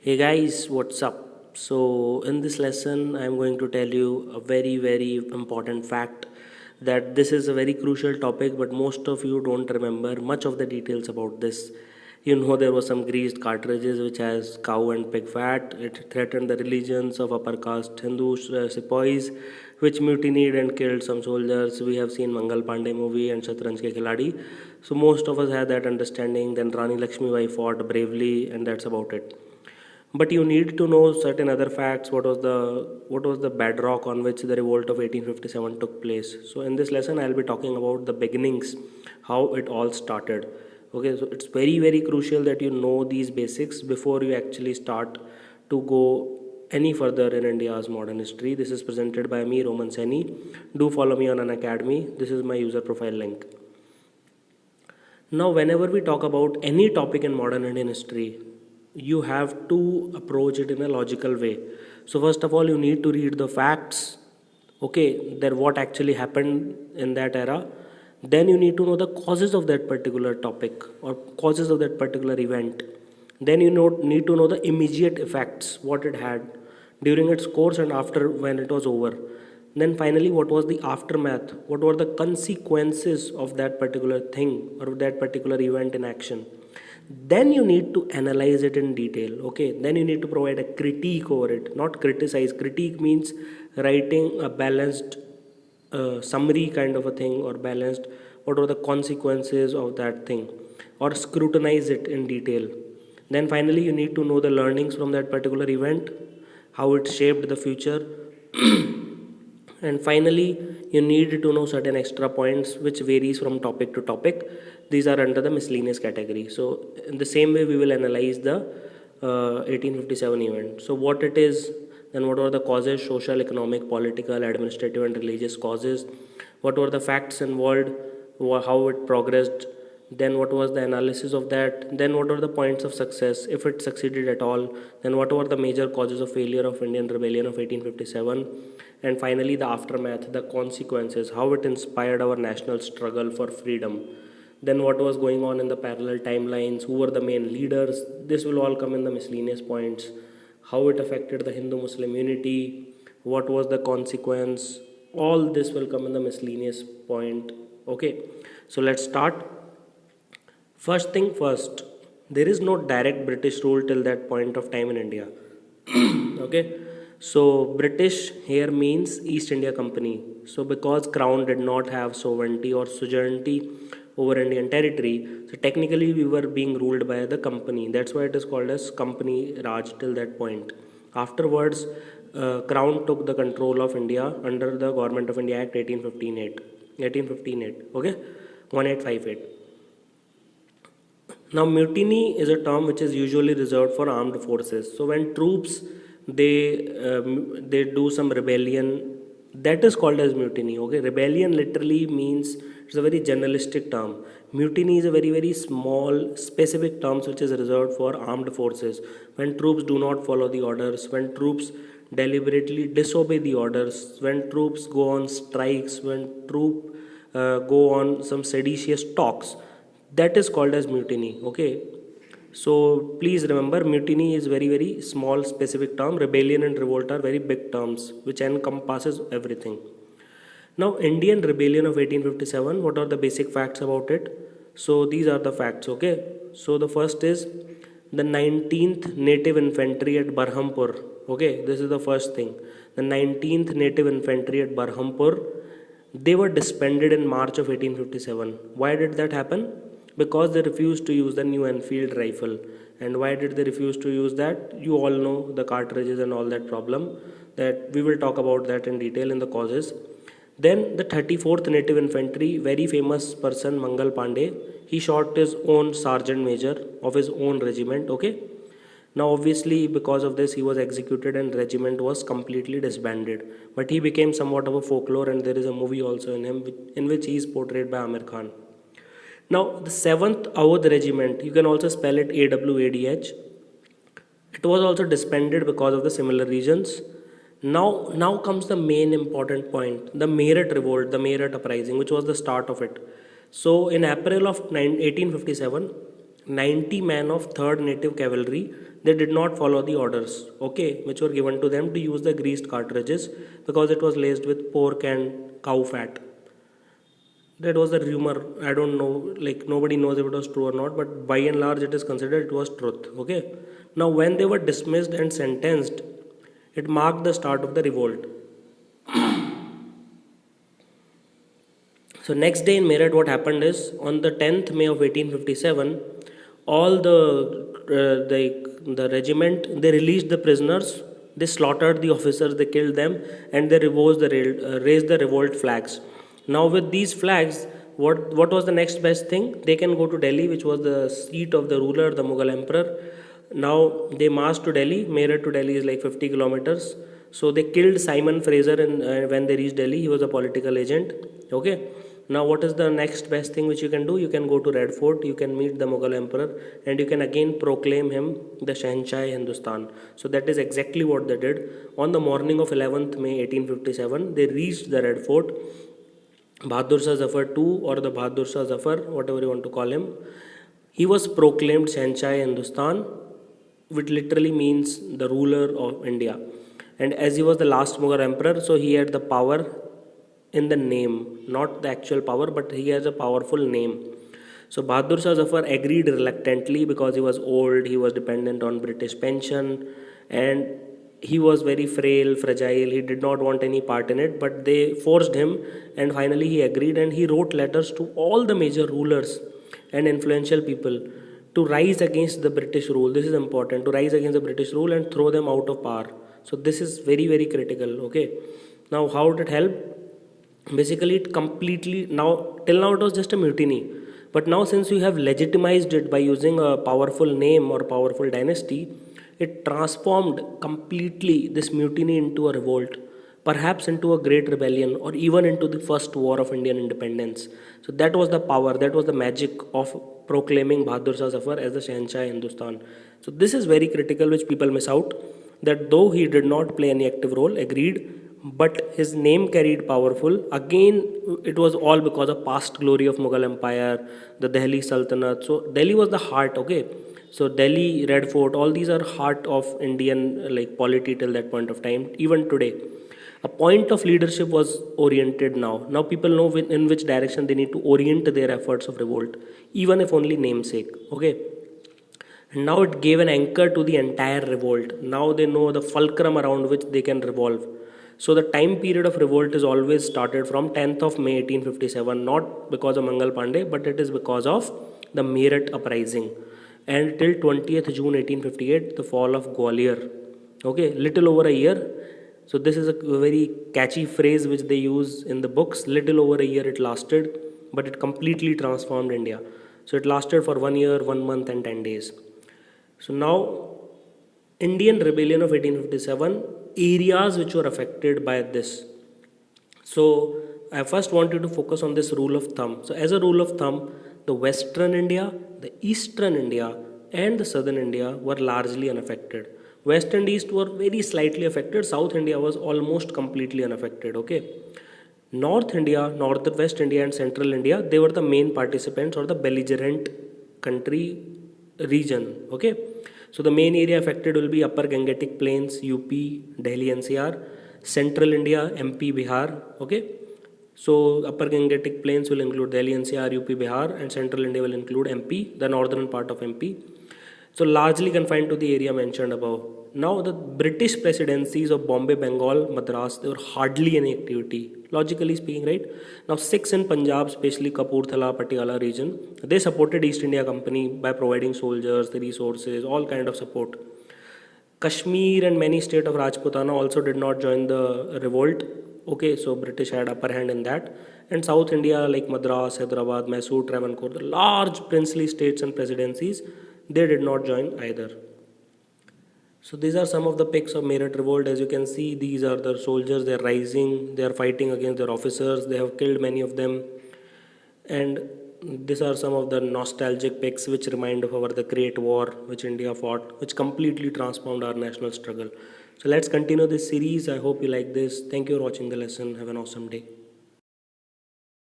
Hey guys, what's up? So, in this lesson, I'm going to tell you a very important fact that this is a very crucial topic, but most of you don't remember much of the details about this. You know, there was some greased cartridges which has cow and pig fat. It threatened the religions of upper caste Hindu sepoys, which mutinied and killed some soldiers. We have seen Mangal Pandey movie and Shatranj Ke Khiladi. So, most of us had that understanding. Then Rani Lakshmi Bai fought bravely, and that's about it, but you need to know certain other facts. What was the bedrock on which the revolt of 1857 took place? So in this lesson I'll be talking about the beginnings, how it all started. Okay, so it's very crucial that you know these basics before you actually start to go any further in India's modern history. This is presented by me, Roman Seni. Do follow me on an academy. This is my user profile link. Now, whenever we talk about any topic in modern Indian history, you have to approach it in a logical way. So, first of all, you need to read the facts, okay, that what actually happened in that era. Then you need to know the causes of that particular topic or causes of that particular event. Then need to know the immediate effects, what it had during its course and after when it was over. Then finally, what was the aftermath? What were the consequences of that particular thing or that particular event in action? Then you need to analyze it in detail. Okay, then you need to provide a critique over it, not criticize. Critique means writing a balanced summary kind of a thing, or balanced what are the consequences of that thing, or scrutinize it in detail. Then finally, you need to know the learnings from that particular event, how it shaped the future. And finally, you need to know certain extra points which varies from topic to topic. These are under the miscellaneous category. So in the same way we will analyze the 1857 event. So what it is, then what were the causes, social, economic, political, administrative and religious causes, what were the facts involved, how it progressed, then what was the analysis of that, then what were the points of success if it succeeded at all, then what were the major causes of failure of Indian rebellion of 1857, and finally the aftermath, the consequences, how it inspired our national struggle for freedom. Then what was going on in the parallel timelines, who were the main leaders, this will all come in the miscellaneous points. How it affected the Hindu Muslim unity, what was the consequence, all this will come in the miscellaneous point. Okay, so let's start. First thing first, there is no direct British rule till that point of time in India. Okay, so British here means East India Company. So because Crown did not have sovereignty or suzerainty over Indian territory, so technically we were being ruled by the company. That's why it is called as Company Raj till that point. Afterwards, Crown took the control of India under the Government of India Act 1858. 1858. Okay, 1858. Now, mutiny is a term which is usually reserved for armed forces. So, when troops they do some rebellion, that is called as mutiny. Okay, rebellion literally means it's a very generalistic term. Mutiny is a very small specific term which is reserved for armed forces. When troops do not follow the orders, when troops deliberately disobey the orders, when troops go on strikes, when troops go on some seditious talks, that is called as mutiny. Okay, so please remember, mutiny is very small specific term. Rebellion and revolt are very big terms which encompasses everything. Now, Indian rebellion of 1857, what are the basic facts about it? So these are the facts. Okay, so the first is the 19th native infantry at Barhampur. Okay, this is the first thing. The 19th native infantry at Barhampur, they were disbanded in March of 1857. Why did that happen? Because they refused to use the new Enfield rifle. And why did they refuse to use that? You all know the cartridges and all that problem, that we will talk about that in detail in the causes. Then the 34th native infantry, very famous person, Mangal Pandey, he shot his own sergeant major of his own regiment. Okay, now obviously because of this he was executed and regiment was completely disbanded, but he became somewhat of a folklore, and there is a movie also in him in which he is portrayed by Amir Khan. Now, the 7th Awadh Regiment, you can also spell it AWADH. It was also disbanded because of the similar reasons. Now comes the main important point, the Meerut Revolt, the Meerut Uprising, which was the start of it. So, in April of 1857, 90 men of 3rd Native Cavalry, they did not follow the orders, okay, which were given to them to use the greased cartridges because it was laced with pork and cow fat. That was the rumor. I don't know, like nobody knows if it was true or not, but by and large it is considered it was truth. Okay, now when they were dismissed and sentenced, it marked the start of the revolt. So next day in Meerut, what happened is on the 10th May of 1857, all the regiment, they released the prisoners, they slaughtered the officers, they killed them, and they raised the revolt flags. Now with these flags, what was the next best thing? They can go to Delhi, which was the seat of the ruler, the Mughal emperor. Now they marched to Delhi. Meerut to Delhi is like 50 kilometers. So they killed Simon Fraser when they reached Delhi. He was a political agent. Okay. Now what is the next best thing which you can do? You can go to Red Fort. You can meet the Mughal emperor, and you can again proclaim him the Shahenshah Hindustan. So that is exactly what they did. On the morning of 11th May 1857, they reached the Red Fort. Bahadur Shah Zafar II, or the Bahadur Shah Zafar, whatever you want to call him, he was proclaimed Shahenshah Hindustan, which literally means the ruler of India. And as he was the last Mughal emperor, so he had the power in the name, not the actual power, but he has a powerful name. So Bahadur Shah Zafar agreed reluctantly because he was old, he was dependent on British pension, and he was very frail, fragile, he did not want any part in it, but they forced him, and finally he agreed, and he wrote letters to all the major rulers and influential people to rise against the British rule. This is important, to rise against the British rule and throw them out of power. So this is very, very critical. Okay, now how did it help? Basically it completely, now till now it was just a mutiny, but now since you have legitimized it by using a powerful name or powerful dynasty, it transformed completely this mutiny into a revolt, perhaps into a great rebellion, or even into the first war of Indian independence. So that was the power, that was the magic of proclaiming Bahadur Shah Zafar as the Shahenshah Hindustan. So this is very critical, which people miss out, that though he did not play any active role, agreed, but his name carried powerful. Again, it was all because of past glory of Mughal Empire, the Delhi Sultanate. So Delhi was the heart, okay. So Delhi, Red Fort, all these are heart of Indian like polity till that point of time. Even today, a point of leadership was oriented now. Now people know in which direction they need to orient their efforts of revolt, even if only namesake, okay. And now it gave an anchor to the entire revolt. Now they know the fulcrum around which they can revolve. So the time period of revolt is always started from 10th of May 1857, not because of Mangal Pandey, but it is because of the Meerut uprising. And till 20th June 1858, the fall of Gwalior. Okay, little over a year. So this is a very catchy phrase which they use in the books. Little over a year it lasted, but it completely transformed India. So it lasted for 1 year, 1 month and 10 days. So now, Indian rebellion of 1857, areas which were affected by this. So I first want you to focus on this rule of thumb. So as a rule of thumb, the Western India, the Eastern India and the Southern India were largely unaffected. West and East were very slightly affected. South India was almost completely unaffected. Okay. North India, Northwest India and Central India, they were the main participants or the belligerent country region. Okay. So the main area affected will be Upper Gangetic Plains, UP, Delhi NCR, Central India, MP, Bihar. Okay. So Upper Gangetic Plains will include Delhi NCR, UP, Bihar, and Central India will include MP, the northern part of MP. So largely confined to the area mentioned above. Now the British presidencies of Bombay, Bengal, Madras, there were hardly any activity, logically speaking, right? Now 6 in Punjab, especially Kapurthala, Patiala region, they supported East India Company by providing soldiers, the resources, all kind of support. Kashmir and many states of Rajputana also did not join the revolt. Okay, so British had upper hand in that. And South India like Madras, Hyderabad, Mysore, Travancore, the large princely states and presidencies, they did not join either. So these are some of the pics of Meerut revolt. As you can see, these are the soldiers, they are rising, they are fighting against their officers, they have killed many of them. And these are some of the nostalgic pics which remind of the Great War which India fought, which completely transformed our national struggle. So let's continue this series. I hope you like this. Thank you for watching the lesson. Have an awesome day.